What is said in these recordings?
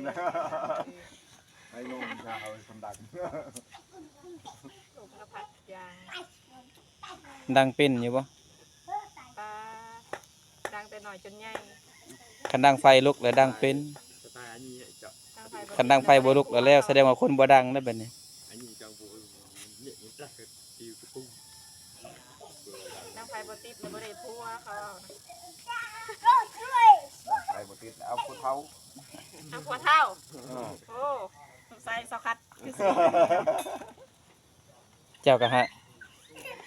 นะไอ้ลงจะเอาคนดังลูกกระพัดยางดังเป็นอยู่บ่ปลาดังแต่หน่อยจนใหญ่คันดังไฟลุกแล้วดังเป็นคันดังไฟบ่ลุกแล้วแสดงว่าคนบ่ดังนะบัดนี้ดังไฟบ่ติดแล้วบ่ได้พัวเขาไปหมดติดเอาผู้เท้าเอาพัวเท่าโอ้ใส่สกัดเจ้าก็ฮะ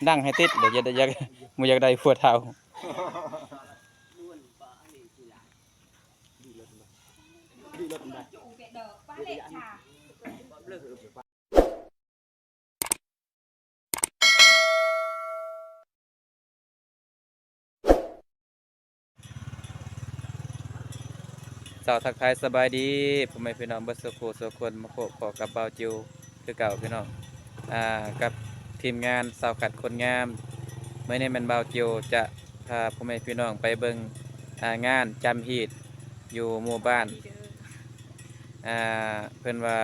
ดังให้ติดเดี๋ยวจะอยากบ่อยากได้ผัวเฒ่าสาวทักทายสบายดีพ่อแม่พี่น้องเบิดสุขสุขคนมาพบขอกับเบาจิวคือเก่าพี่น้องกับทีมงานสาวขัดคนงามเมื่อนี้มันเบาจิวจะพาพ่อแม่พี่น้องไปเบิ่งงานจำฮีตอยู่หมู่บ้านเพิ่นว่า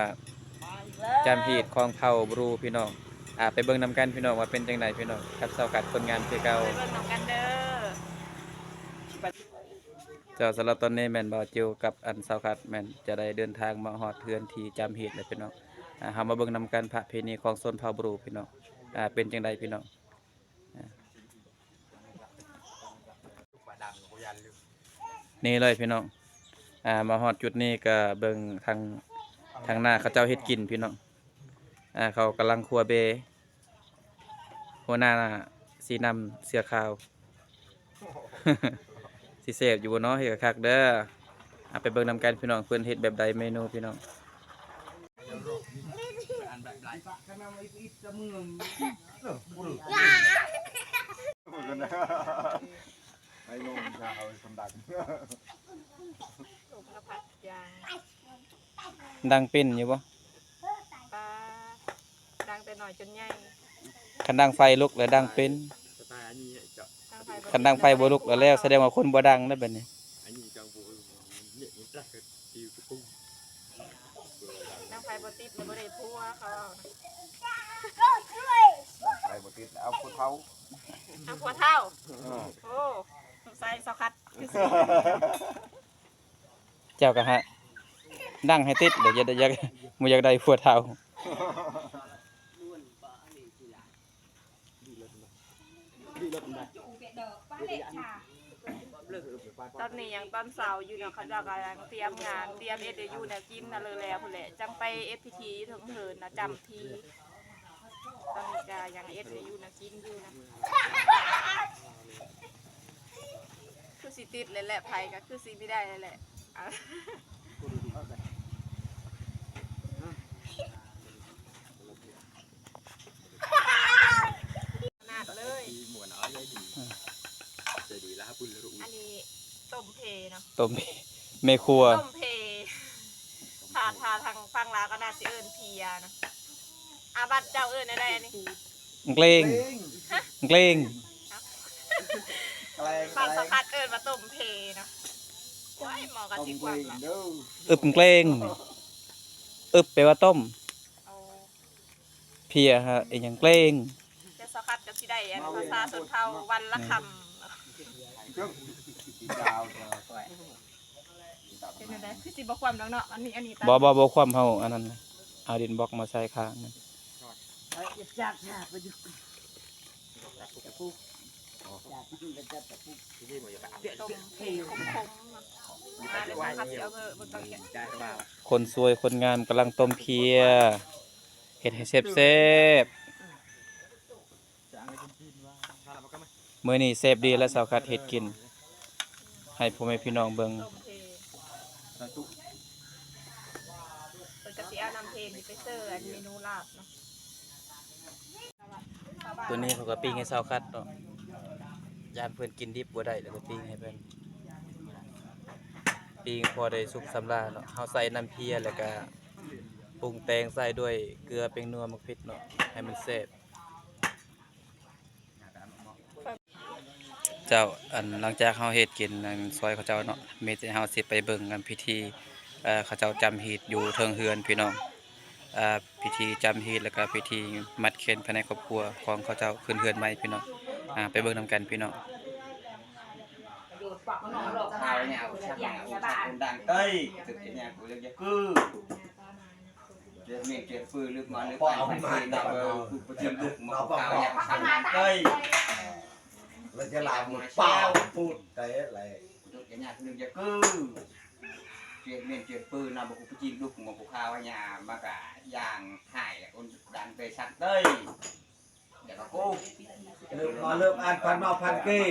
จำฮีตของเผ่าบรูพี่น้องไปเบิ่งนำกันพี่น้องว่าเป็นจังไดพี่น้องกับสาวขัดคนงามคือเก่าไปเบิ่งน้ำกันเด้อเจ้าสำหรับตอนนี้แม่นบ่าวจิวกับอันสาวขัดแม่นจะได้เดินทางมาฮอดเทือนที่จำฮีตเลยพี่น้องเฮามาเบิ่งนำกันประเพณีของชนเผ่าบรูพี่น้องเป็นจังไดพี่น้องนี่เลยพี่น้องมาฮอดจุดนี้ก็เบิ่งทางหน้าเขาเจ้าเฮ็ดกินพี่น้องเขากำลังคั่วเบหัวหน้าสีน้ำเสื้อขาว สิเสพอยู่เนาะเฮ็ดคักเด้อไปเบิ่งนำกันพี่น้องเพิ่นเฮ็ดแบบใดเมนูพี่น้องไอ้ลงจะเอาคนดังลูกกระพัดยางดังเป็นอยู่บ่ปลาดังแต่หน่อยจนใหญ่คันดังไฟลุกแล้วดังเป็นคันดังไฟบ่ลุกแล้วแสดงว่าคนบ่ดังนะบัดนี้ดังไฟบ่ติดแล้วบ่ได้พัวเขาไปหมดติดเอาผู้เท้าเอาพัวเท่าโอ้ใส่สกัดเจ้าก็ฮะดังให้ติดเดี๋ยวจะอยากบ่อยากได้ผัวเฒ่าตอนนี้ยังตอนเสาร์อยู่เนาะเขาจะกำลังเตรียมงานเตรียมSDUเนี่ยกินนะเลยแล้วพุ่นแหละจังไป SPT ถึงเหินนะจำทีตอนนี้ก็ยัง SDU นะกินอยู่นะคือสิติดเลยแหละไผก็คือสิไม่ได้เลยแหละนาดเลยอันนี้ต้มเพเนาะต้มแม่ครัวต้มเพทาทางฟังลาก็น่าสิเอิ้นเพียนะบัดเจ้าเอิ้นได้อันนี้เกรงเกรงบ้านสะพัดเอิ้นมาต้มเพเนาะโอ้ยหมอกะสิกว่าเนาะเกรงแปลว่าต้มเพียฮะอีหยังเกรงจะสะพัดก็สิได้อันภาษาชนเผ่าวันละคำเป็นได้คือสิบ่ความเนาะอันนี้บ่ความเฮาอันนั้นเอาดินบล็อกมาใส่ข้างนั่นจากหาไปอยู่คนสวยคนงามกำลังต้มเพียเฮ็ดให้แซ่บมื้อนี้แซ่บดีและสาวคัดเฮ็ดกินให้พ่อแม่พี่น้องเบิ่งเมนูลาบเนาะตัวนี้เขาก็ปิ้งให้สาวคัดเนาะยามเพิ่นกินดิบบ่ได้แล้วก็ปิ้งให้เพิ่นปิ้งพอได้สุกสำราญเนาะเฮาใส่น้ำเพียแล้วก็ปรุงแต่งใส่ด้วยเกลือเป็นนัวมะพริกเนาะให้มันแซ่บเจ้าหลังจากเฮาเฮ็ดกินซอยเขาเจ้าเนาะมีแต่เฮาสิไปเบิ่งกันพิธี เขาเจ้าจำฮีดอยู่เทิงเฮือนพี่น้องพิธีจำฮีดแล้วก็พิธีมัดเข็นภายในครอบครัวของเขาเจ้าขึ้นเฮือนใหม่พี่น้องไปเบิ่งนำกันพี่น้องข้าวเนี่ยชักดังเต้ยตึกเนี่ยกูเรียกจะคือเจ็บเมียเจ็บปืนลึกมาลึกไปไม่ได้กูประจำลูกมาข้าวเนี่ยชักดังเต้ยแล้วจะลายหมดเปล่าพูดแต่อะไรตึกเนี่ยกูเรียกจะคือเจ็บเมียเจ็บปืนนะบอกกูประจำลูกมาข้าวเนี่ยมากะย่างหายคนดังเตยชักเต้ยเดี๋ยวกูเริ่มอ่านพันมาพันกี้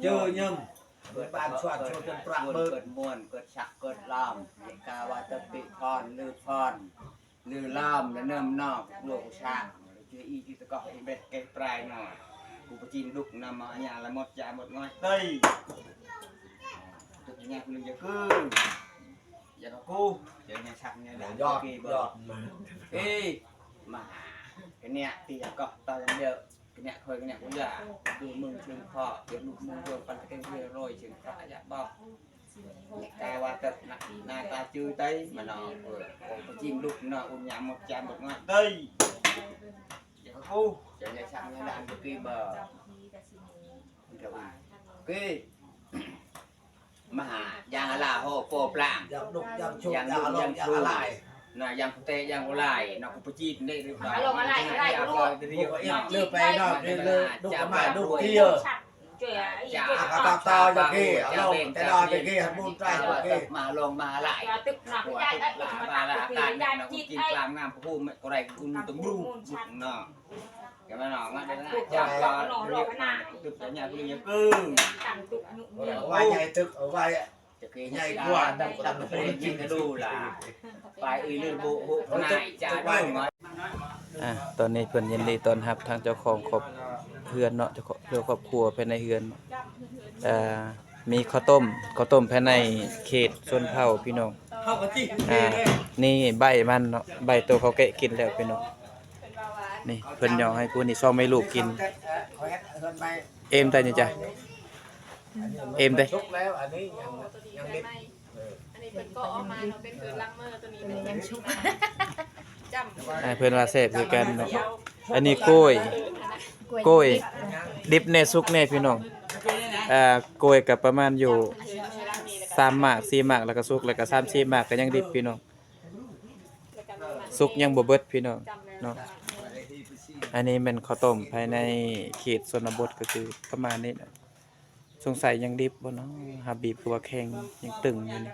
เจอยิ่งเกิดบ้านชวนชนจนปรักเบิดม้วนเกิดชักเกิดลามกาวาตะปิพรลือพรลือลามและเนิ่มนอกโลกชาเจออีที่ตะกอกอีเบ็ดเก็บปลายหน่อยกูประจินลุกนำมาอย่างละหมดจ่าหมดง่อยเต้ยตุกเนี่ยคุณจะกู้อย่าก็กู้เดี๋ยวเนี่ยชักเนี่ยยอดเอ้ยมาcáiเนี่ยตีก็ตอนเดียวcáiเนี่ยเคยcáiเนี่ยcũng làดูมึงถึงพ่อเดี๋ยวลูกมึงโดนปันกันเรื่อยโรยถึงพระอยากบอกกายว่าแต่หน้าตาจืดเต้ยmà nóผมจิ้มลูกnóอุ่นยำmột chạm một ngọnเต้ยอย่ากูจะเนี่ยช่างเนี่ยดันcái kia bờ cái mà giang là hồ phô plạng giang chụp lạiน่ะยังเตะยังอะไรน่ะกูไปจีนได้หรือเปล่าเลือกไปเนาะเลือกดูกระหม่อมดูเที่ยวตาตาจะกี้ลงแต่ดอนจะกี้หันมุนใจจะกี้มาลงมาไหลมาละอาการเนี่ยกูกินกลามงามพูดก็ไรกูต้องรู้เนาะแกมาหนองมาได้นะจับก่อนเรียกตึกเนี่ยกูเรียกว่าใหญ่ตึกว่า ใหญ่กว่าดำไปกินกระดูล่ะไปอีลือบุนายจ่าด้วยตอนนี้เพิ่นยินดีต้อนรับทางเจ้าของครอบเฮือนเนาะเจ้าของครอบครัวภายในเฮือนมีข้าวต้มภายในเขตชนเผ่าพี่น้องนี่ใบมันเนาะใบตัวเขาแกะกินแล้วพี่น้องนี่เพิ่นย่อให้ผู้นี่ซ่อมให้ลูกกินเอ็มได้นี่จ้ะเอ็มได้อันนี้นิดอันนี้เป็นก็ออกมาเนาะเป็นคือลังเมอร์ตัวนี้เป็นยังชุบจำเพิ่นว่าแซ่บคือกันเนาะอันนี้กล้วยดิบแน่สุกแน่พี่น้องกล้วยก็ประมาณอยู่3หมาก4หมากแล้วก็สุกแล้วก็3-4หมากก็ยังดิบพี่น้องสุกยังบ่เบิดพี่น้องเนาะอันนี้เป็นข้าวต้มภายในเขตชนบทก็คือประมาณนี้นะสงสัยยังดิบบ่เนาะฮาบีบตัวแข็งยังตึงอยู่นี่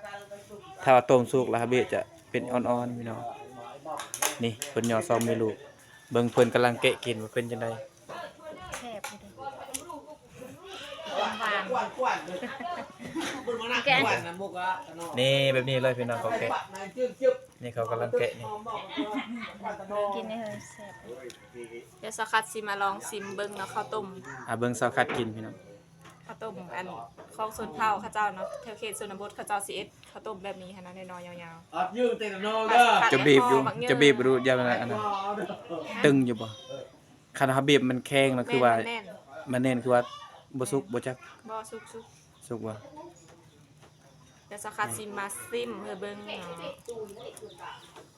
ถ้าว่าต้มสุกแล้วฮาบีจะเป็นอ่อนๆพี่น้องนี่เพิ่นย่อซอมให้ลูกเบิ่งเพิ่นกำลังแกะกินว่าเป็นจังได๋แซ่บนี่แบบนี้เลยพี่น้องเขาแกะนี่เขากำลังแกะนี่กินให้เฮ้ยแซ่บเดี๋ยวสักคัดสิมาลองซิมเบิ่งเนาะข้าวต้มเบิ่งซาวคัดกินพี่น้องข้าวต้มอันของส่วนเผาข้าเจ้าเนาะแถวเขตชนบทข้าเจ้าสิข้าวต้มแบบนี้หั่นน่ะน้อยๆยาวๆยืดเตะโนเด้อจะบีบอยู่จะบีบรู้ยาวอันนั้นตึงอยู่บ่คันเฮาบีบมันแข็งแล้วคือว่ามันแน่นคือว่าบ่สุกบ่จักบ่สุกบ่เดี๋ยวสักคัดสิมาซิมเพื่อเบิ่งเนาะ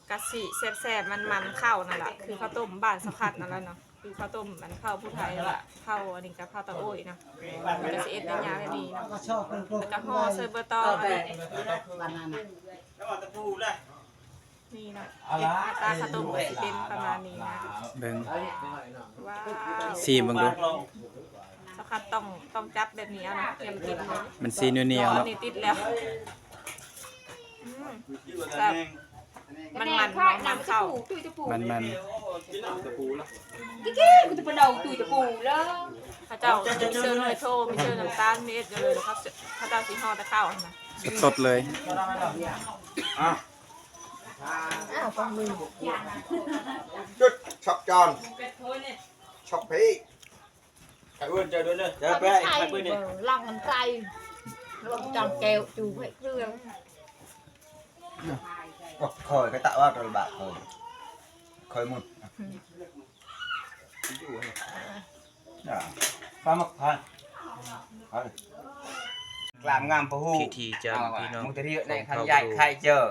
กะสิแซ่บๆมันๆข้าวนั่นล่ะคือข้าวต้มบ้านสักคัดนั่นแหละเนาะคือข้าวต้มมันข้าวผู้ไทยล่ะข้าวอันนี้ก็ข้าวตะโอ้ยนะมันก็สิเอ็ดได้ยาแบบนี้เนาะแล้วก็ห่อเซอร์เบอร์ตอนี่เนาะตาข้าวต้มก็สิเป็นประมาณนี้นะเบิ่งว้าวซีเบิ่งดูสักคัดต้องจับแบบนี้เอาเนาะอย่ามันติดเลยมันซีเหนียวๆเนาะนี่ติดแล้วมันเข้ามันกูจะไปเอาตุยตะปูแล้วข้าเจ้ามีเชื่อเลยโทมีเชื่อน้ำตาลมีเอ็ดเลยนะครับข้าเจ้าสีห่อตะข้าวนะสดเลยต้องมือจุดช็อกจอนช็อกพี่ใครอ้วนเจอด้วยเลยเจอไปใครปืนนี่ลังมันไกลลงจังแก้วจูให้เรื่องคอยก็ตะว่าตัวบาคอยหมดปลาหมึกพันกลางงามพะฮูพิธีจำพี่น้องมุตรีในคันใหญ่ใครเจอ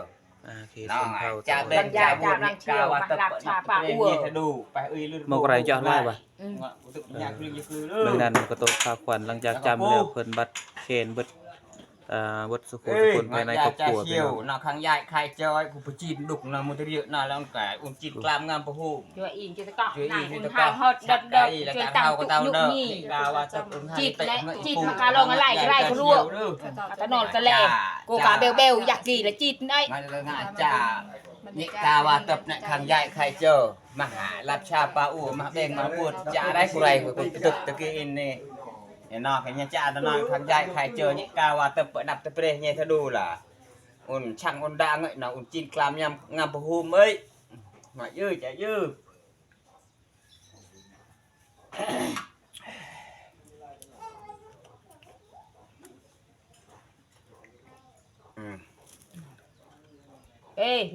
โอเค น้อ ส่ ง งเข้า จะเบ่งจะบุญกาวตะปะจะดูไปลืม มกไรจะไล่บ่ ตึกยากคือคือ เรื่องนั้นก็ตกข้าวขวัญหลังจากจำแล้วเพิ่นบัดเคนเบิดวัดสุขุทุกคนภายในครอบครัว เชี่ยวน้องข้างยายใครจอยกูไปจีนดุกนะมุตเรียน่าแล้วแต่อุ้มจีนกลามงามประหู ช่วยอิงจะตะกอกนางอุ่นห่างฮอดดัดดัดช่วยตั้งตุกยุกนี่จีดมากาลงอะไรก็ได้ก็รู้ตะนอนกะแลกูกาเบลเบลอยากกี่ละจีดไอ้ มันเลยง่ายจ้านี่กาวาตบในข้างยายใครเจอมาหารับชาปลาอูมาเบ่งมาพูดจะได้กูไรกูตึกตะกี้นี่เนี่ยน้องกันเนี่ยจ้าตะนอนข้างยายใครเจอนี่กาวาตบเปิดดับตะเปรย์เนี่ยถ้าดูล่ะอุ่นช่างอุ่นดังเนาะอุ่นจีนกลามยำงามประหูเอ้ยมายืดจะยืด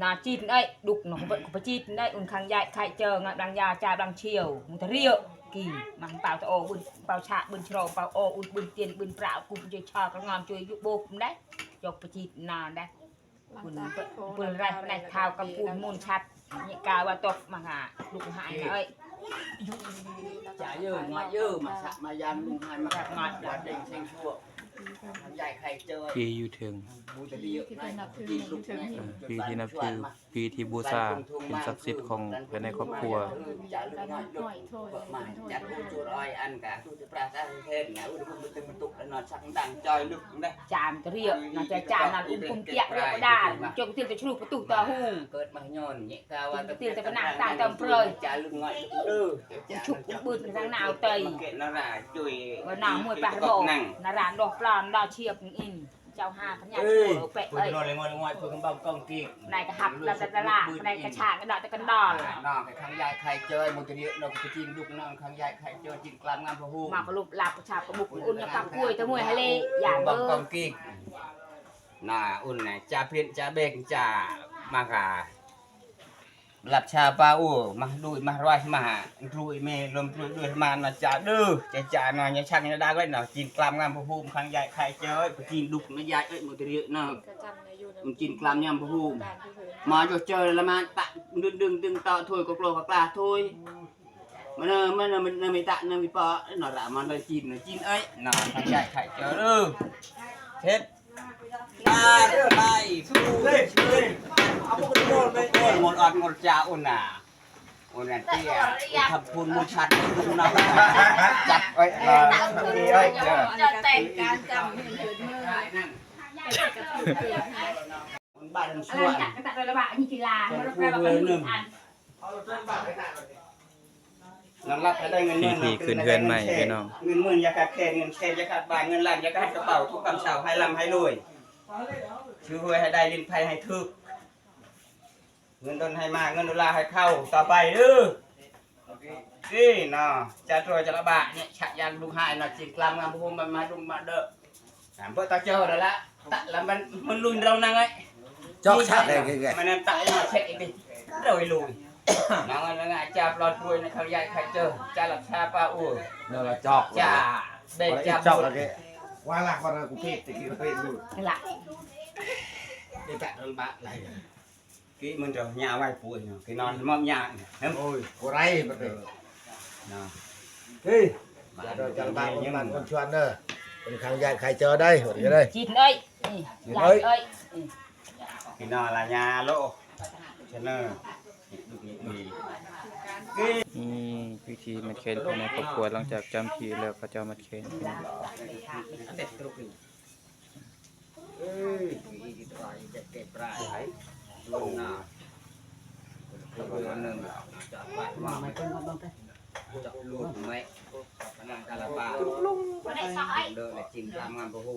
นาจีนไอ้ดุกหนองไปจีนได้อุ่นข้างยายใครเจองัดดังยาจ่าดังเชียวมุตเรียกี่มันเปล่าตะโอบุญเปล่าฉะบุญโฉรเปล่าโออุ่นบุญเตียนบุญเปล่ากุมช่วยชอกระงอมช่วยยุบโบกได้ยกไปจีนนานได้บุญไรในเท้ากับปูนมูลชัดเนี่ยกาว่าตกมาหาลูกหายเอ้ย จ่ายืดมายืดมาสะมายันลุงหายมาขัดมาดัดเด้งเซ็งชั่วทำใหญ่ใครเจอ ปีอยู่ถึง บูตะเดียปีลุกเนี่ย ปีที่นับถือปีที่บูชาเป็นศักดิ์สิทธิ์ของภายในครอบครัว จ่าลุงน้อยลุกมาจัดลุงจูร้อยอันกะตู้จะปราศจากเทศไงอุ้ยลุงมันตึงมันตุกแล้วนอนชักดังจอยลุกได้ จามตะเรียน่าจะจามนั่นอุ้มกุมเกียกเรียกก็ได้จงเตียนจะชลุประตูตาหู เกิดมาโยนเนี่ยกาวา เตียนจะเป็นหนังตาเติมเปรย จ่าลุงน้อยชุบปืนทางหนาวเตย เกศน่ารักจุย ว่าหนาวมวยปลาโบนาร้านดอกปลาดาวเชียบอินเจ้าห้าพันยาตัวเป๊ะ คุย เอ้ย นอนเลยงอยคุยกันเบากองกี นายกระหับเราจะตลาดนายกระชากกระดาษตะกันดอน น้องข้างยายใครเจอมุตเรียเราก็จีนลุกน้องข้างยายใครเจอจีนกลามงามพะฮู มากระลุกหลับกระชากกระบุกอุ่นกับกล้วยตะมวยให้เลยอย่า บ เบ อ อก กองกีน่าอุ่นน่ะจ่าเพียนจ่าเบกจ่ามากาหลับชาปาอูมาดูมาร้อยมาดูเมลมดูด้วยมาน่ะจ่าดื้อจ่าน่ะยังช่างยังได้ไว้น่ะจีนกลามงามพะฮูข้างยายใครเจอจีนลุกนะยายเอ้ยมุตเรียน้องมันจีนกลามยามพะฮูมาเจอแล้วมาตะดึงต่อถ้วยก็โกรกกลาถ้วยมันไม่ตะไม่ปอหน่อละมันเลยจีนเอ้ยหน่อทางใหญ่ไข่เจอเท็ดไปสู้เอาพวกโง่ไปโง่หมดอดหมดจ่าอุ่นน่ะอุ่นน่ะเตี้ยทำพูนมูชัดดูน้ำจับไว้เอ้ยเจอ จะแต่งการจำเห็นเมื่อ บ้าน อะไร ส่วน จัดกระตัดระบาดนี่กีฬาเราเราเป็นหนึ่งอัน น้ำรับได้เงิน ที่คืนเพื่อนใหม่พี่น้อง เงินหมื่นยาขาดแค่เงินแค่ยาขาดบาทเงินล้านยาขาดกระเป๋าทุกคำสาวให้ลำให้รวยชื่อหวยให้ได้ลิ้นไพ่ให้ทึกเงินต้นให้มากเงินดอลลาร์ให้เข้าต่อไปดื้อนี่เนาะจะตรวจจะระบาดเนี่ยฉะยันลูกหายเนาะจิตกลามงามพุ่มมาดุมมาเด้อถามเพื่อตาเจ้าแล้วละตะแล้วมันลุยเรานั่งไง จอกชัดเลยแก มันนั่นตะมาเช็คอีกดิเดี๋ยวลุยน้องนั่งไงจ่าปลอดรวยในเขาใหญ่ใครเจอจ่าหลับชาปลาอู่ นั่นละจอก จ่าเบ็ดจ่า จอก บุ แล้ ญ วแกว่าหลักวันกูเพชรตะกี้เพชรดู นี่แหละ เด็กโดนบะอะไรกี่มันจะยาไว้ปุ๋ยเนาะกี่นอนมอบยาเนี่ยเฮ้ย โอ้ยกูไรมาเถอะ เนาะ เฮ้ยจะโดนจังบ้านคนชวนเด้อเป็นครั้งใหญ่ใครเจอได้หมดก็ได้ จีนเอ้ยนี่ใหญ่เอ้ย กี่นอนละยาโลเชนเนอร์มี พิธีมัดเคนภายในครอบครัวหลังจากจำพีแล้วเขาเจ้ามัดเคน เด็ดตรุกีเอ้ยกี่ตัวเก็บปลาไหลลงนาตัวนึงจับไว้ว่าไม่เป็นบ้างจับลูกไหมพนังกาลาปาเดินจิ้มตามงานประหู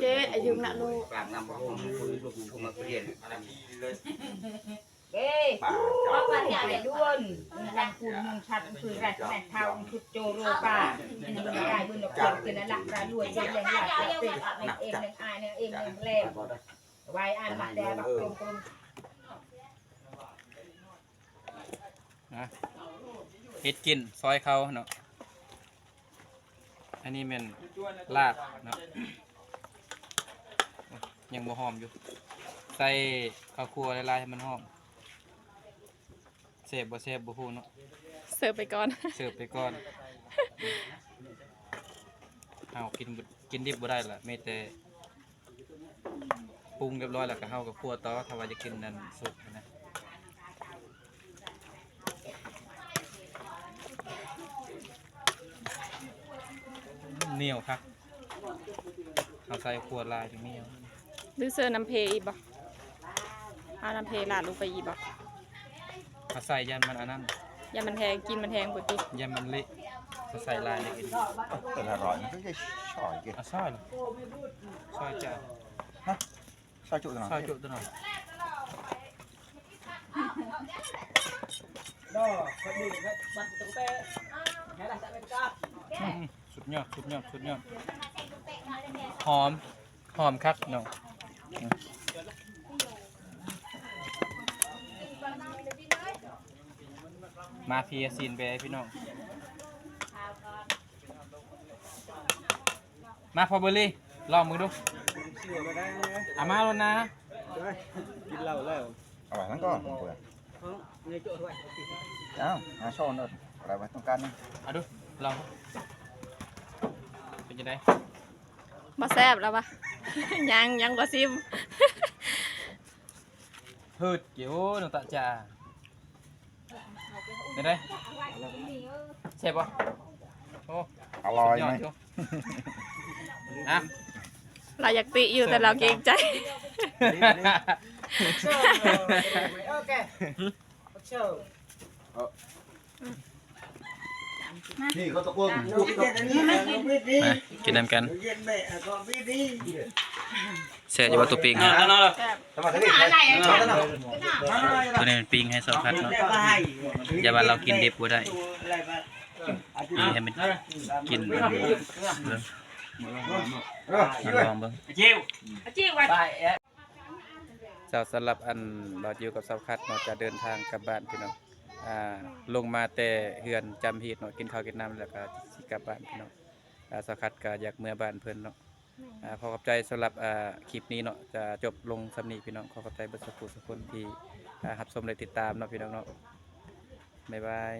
เจ๊อายุนักลูกตามงานประหูคุณลูกคุณมาเรียน เอ้ยเพราะว่าเนี่ยด้วนนางคุณมงชัดคือรัฐแม่เท้าชุดโจโรป่าอันนี้มันได้บุญดอกเกลือกินแล้วหลักรายรวยเป็นแรงหลักเป็นเองแรงอายเองแรงแรงไว้อ่านมาแต่บักกลม เฮ็ดกินซอยเขาเนาะอันนี้เป็นลาบเนาะยังบ่หอมอยู่ ใส่ข้าวคั่วหลายๆให้มันหอมเสพบ่เสพบ่ฮู้เนาะ เสิร์ฟไปก่อน เสิร์ฟไปก่อนเฮากินดิบบ่ได้ล่ะมีแต่ปรุงเรียบร้อยแล้วก็เฮาก็คั่วต่อถ้าว่าจะกินนั่นสุดนะเหนียวครับเอาใส่คั่วลายถึงเหนียว หรือเสิร์ฟน้ำเพอีกบ่เอาน้ำเพลาดลงไปอีกบ่ เอาใส่ยันมันอันนั้น อย่ามันแพงกินมันแพงกว่าติ ยันมันเละเอาใส่ลายเลยกิน เป็นอร่อยมันก็จะช่อยกิน เอาซอยเหรอซอยจ้า ช่อยจุดหน่อย ซอยจุตัวหน่อยสุดยอดสุดยอดสุดยอดหอมหอมคักเนาะมาเพียซีนไปให้พี่น้องมาพอเบอร์รี่ลองมือดูอามาแล้วนะ เอาไว้ทั้งก้อนเพื่อนเอาหาช้อนเนอะอะไรไว้ตรงกลางนี่ เอาดูลองเป็นยังไง บ่แซ่บแล้วปะ ยังบ่ซิม ฮึดเกี่ยวน้องตาจ่าเป็นไงเจ็บปะโอ้ อร่อย สุด ไหม ดอ่ะ เราอยากติอยู่แต่เราเกรงใจ นี่เขาตะโกน มากินน้ำกันเสียจะว่าตัวปิงฮะ แซ่บ ทำไมถึงนี่ตัวนี้เป็นปิงให้ซอคัดเนาะอย่าว่าเรากินดิบบ่ได้ปิงให้มันกินมันลองเบิ่ง จิ้วไว้ สาวสำหรับอันบ่อยู่กับซอคัดเนาะจะเดินทางกลับบ้านพี่น้องลงมาแต่เฮือนจำฮีดเนาะกินข้าวกินน้ำแล้วก็สิกลับบ้านพี่น้องซอคัดก็อยากเมื่อบ้านเพิ่นเนาะขอขอบใจสำหรับคลิปนี้เนาะจะจบลงสำนี้พี่น้องขอขอบใจเบิดสุขทุกคนที่รับชมและติดตามเนาะพี่น้องเนาะบ๊ายบาย